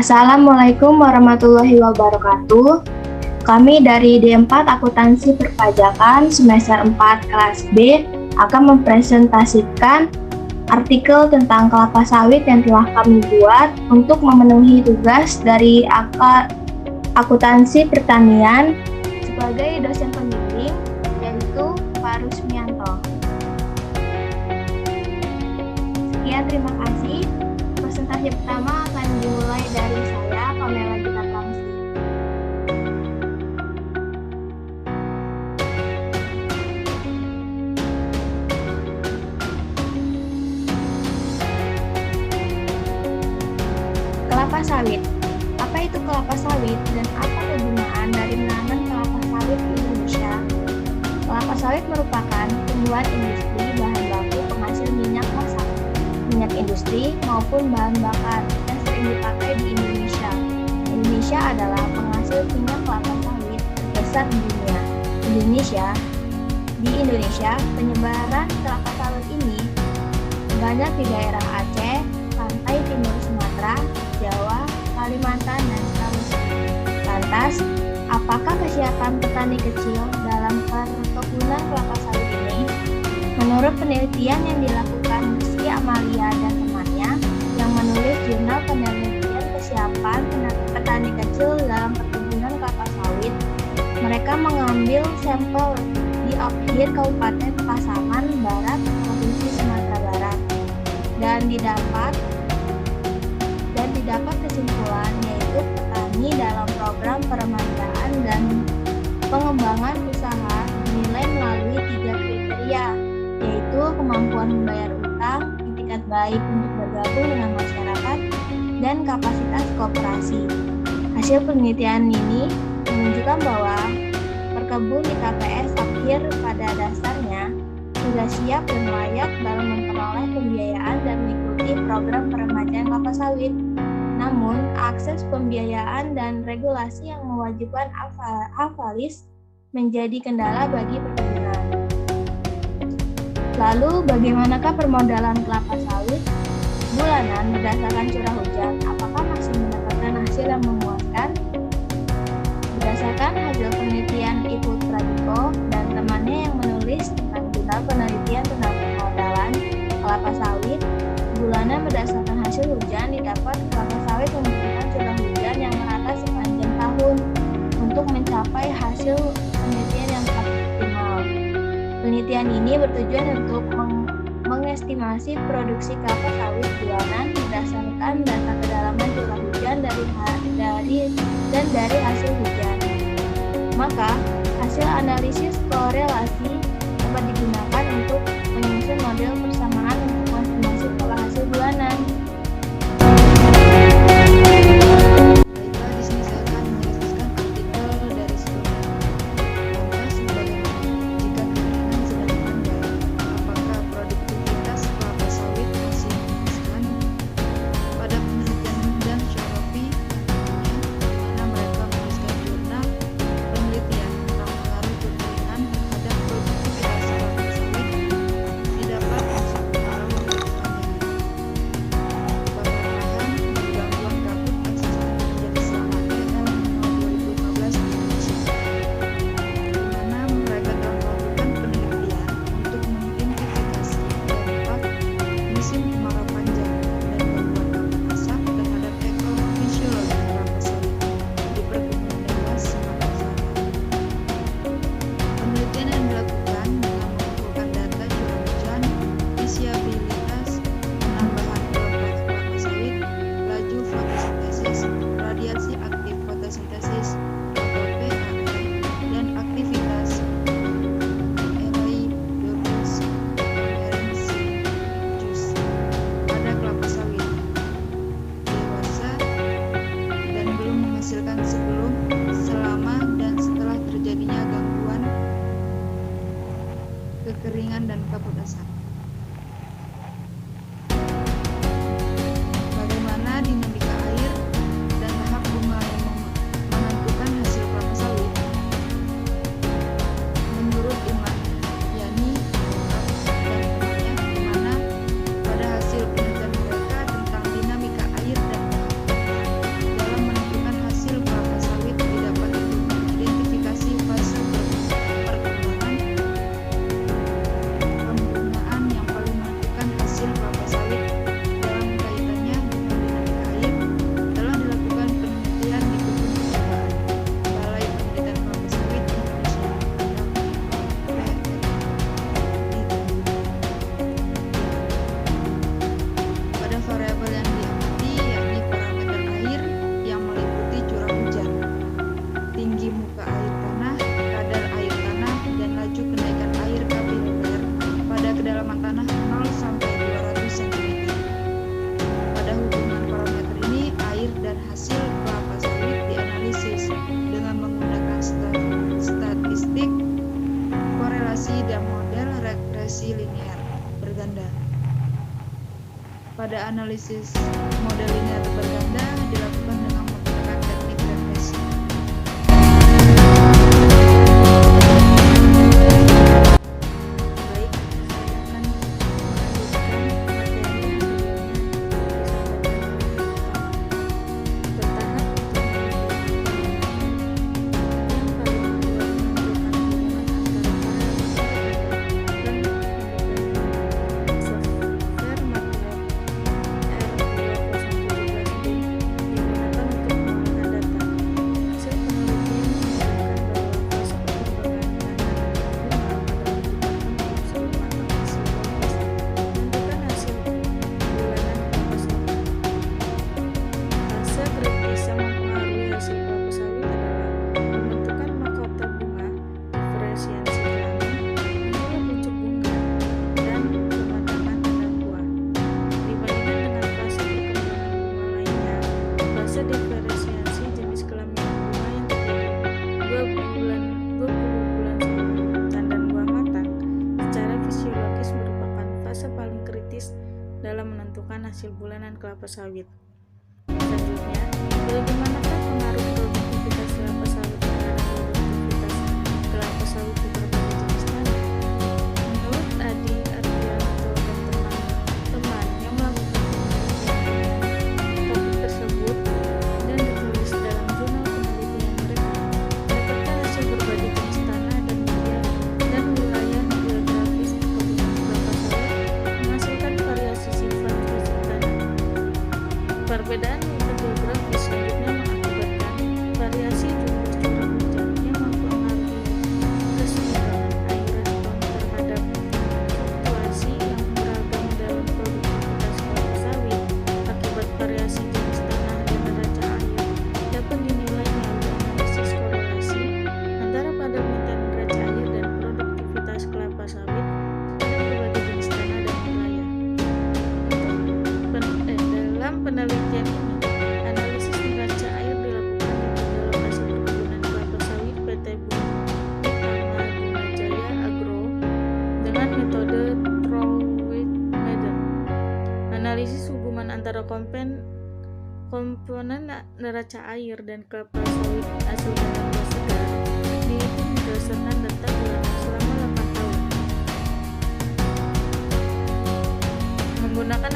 Assalamualaikum warahmatullahi wabarakatuh. Kami dari D4 Akuntansi Perpajakan semester 4 kelas B akan mempresentasikan artikel tentang kelapa sawit yang telah kami buat untuk memenuhi tugas dari Akuntansi Pertanian sebagai dosen pembimbing, yaitu Pak Rusmianto. Sekian, terima kasih. Presentasi pertama akan dimulai dari saya, Pamela Gita Tramsi. Kelapa sawit. Apa itu kelapa sawit dan apa kegunaan dari menanam kelapa sawit di Indonesia? Kelapa sawit merupakan tumbuhan industri bahan baku penghasil minyak masak, minyak industri maupun bahan bakar yang sering dipakai di Indonesia. Indonesia adalah penghasil minyak kelapa sawit terbesar di dunia. Di Indonesia, penyebaran kelapa sawit ini banyak di daerah Aceh, pantai timur Sumatera, Jawa, Kalimantan, dan Sulawesi. Lantas, apakah kesiapan petani kecil dalam perkebunan kelapa sawit ini? Menurut penelitian yang dilakukan Rizky Amalia dan temannya yang menulis jurnal penelitian kesiapan petani kecil dalam perkebunan kelapa sawit, mereka mengambil sampel di akhir Kabupaten Pasaman Barat, Provinsi Sumatera Barat, dan didapat kesimpulan yaitu petani dalam program peremajaan dan pengembangan usaha dinilai melalui 3 kriteria, yaitu kemampuan membayar utang, itikat baik untuk bergabung dengan masyarakat, dan kapasitas kooperasi. Hasil penelitian ini menunjukkan bahwa perkebun di KPS akhir pada dasarnya sudah siap dan layak dalam memperoleh pembiayaan dan mengikuti program peremajaan kelapa sawit. Namun, akses pembiayaan dan regulasi yang mewajibkan hafalis menjadi kendala bagi perkebunan. Lalu, bagaimanakah permodalan kelapa sawit? Bulanan berdasarkan curah hujan, apakah masih mendapatkan hasil yang memuaskan? Berdasarkan hasil penelitian Ibu Pradiko dan temannya yang menulis tentang jurnal penelitian tentang permodalan kelapa sawit, bulanan berdasarkan hasil hujan didapat kelapa sawit membutuhkan curah hujan yang merata sepanjang tahun untuk mencapai hasil penelitian yang optimal. Penelitian ini bertujuan untuk mengestimasi produksi kelapa sawit bulanan berdasarkan data kedalaman curah hujan dari hasil hujan. Maka, hasil analisis korelasi dapat digunakan untuk menyusun model persamaan untuk mengestimasi pola hasil bulanan. Kekeringan dan kabut asap. Bagaimana dinamika air dan tahap bunga yang menentukan hasil kelapa sawit? Menurut Iman, Yani, dan temannya, di mana pada hasil penelitian mereka tentang dinamika air dan tahap bunga linear berganda. Pada analisis model linear berganda dilakukan dengan menggunakan teknik regresi. Baik, saya akan melanjutkan materi yang sebelumnya bertahap untuk yang paling kedua menentukan hubungan antara software material R2017B digunakan untuk pengolahan data. Hasil penelitian menunjukkan bahwa fase perkembangan bunga pada menciptakan seluruh matang fisiologis menentukan hasil bulanan kelapa sawit. Fase kritis yang mempengaruhi hasil kelapa sawit adalah pembentukan mahkota bunga, diferensiasi kelamin, munculnya pucuk bunga, dan pematangan tanda buah. Dibandingkan dengan fase perkembangan bunga lainnya, fase diferensiasi jenis kelamin bunga yang terjadi 20 bulan sebelum tandan buah matang secara fisiologis merupakan fase paling kritis dalam menentukan hasil bulanan kelapa sawit. Selanjutnya, bagaimanakah pengaruh produktivitas kelapa sawit terhadap produktivitas kelapa sawit di berbagai jenis tanah? Menurut Adi Ardianto dan teman-teman yang melakukan penelitian dengan topik tersebut dan ditulis dalam jurnal penelitian mereka, mendapatkan hasil berbagai jenis tanah dan media dan wilayah geografis perkebunan kelapa sawit menghasilkan variasi sifat fisik tanah. Perbedaan geografis selanjutnya mengakibatkan variasi jumlah curah hujan yang mempengaruhi keseimbangan air respon terhadap fluktuasi yang beragam dalam produktivitas kelapa sawit. Akibat variasi jenis tanah dan neraca air dapat dinilai melalui analisis korelasi antara parameter neraca air dan produktivitas kelapa sawit pada berbagai jenis tanah dan wilayah. Dalam penelitian ini, analisis neraca air dilakukan di tiga lokasi perkebunan kelapa sawit PT Bumi Tama Gunajaya Agro dengan metode Throw-Weight Method. Analisis hubungan antara komponen neraca air dan kelapa sawit hasil tanam buah segar dihitung berdasarkan data bulanan selama 8 tahun. Menggunakan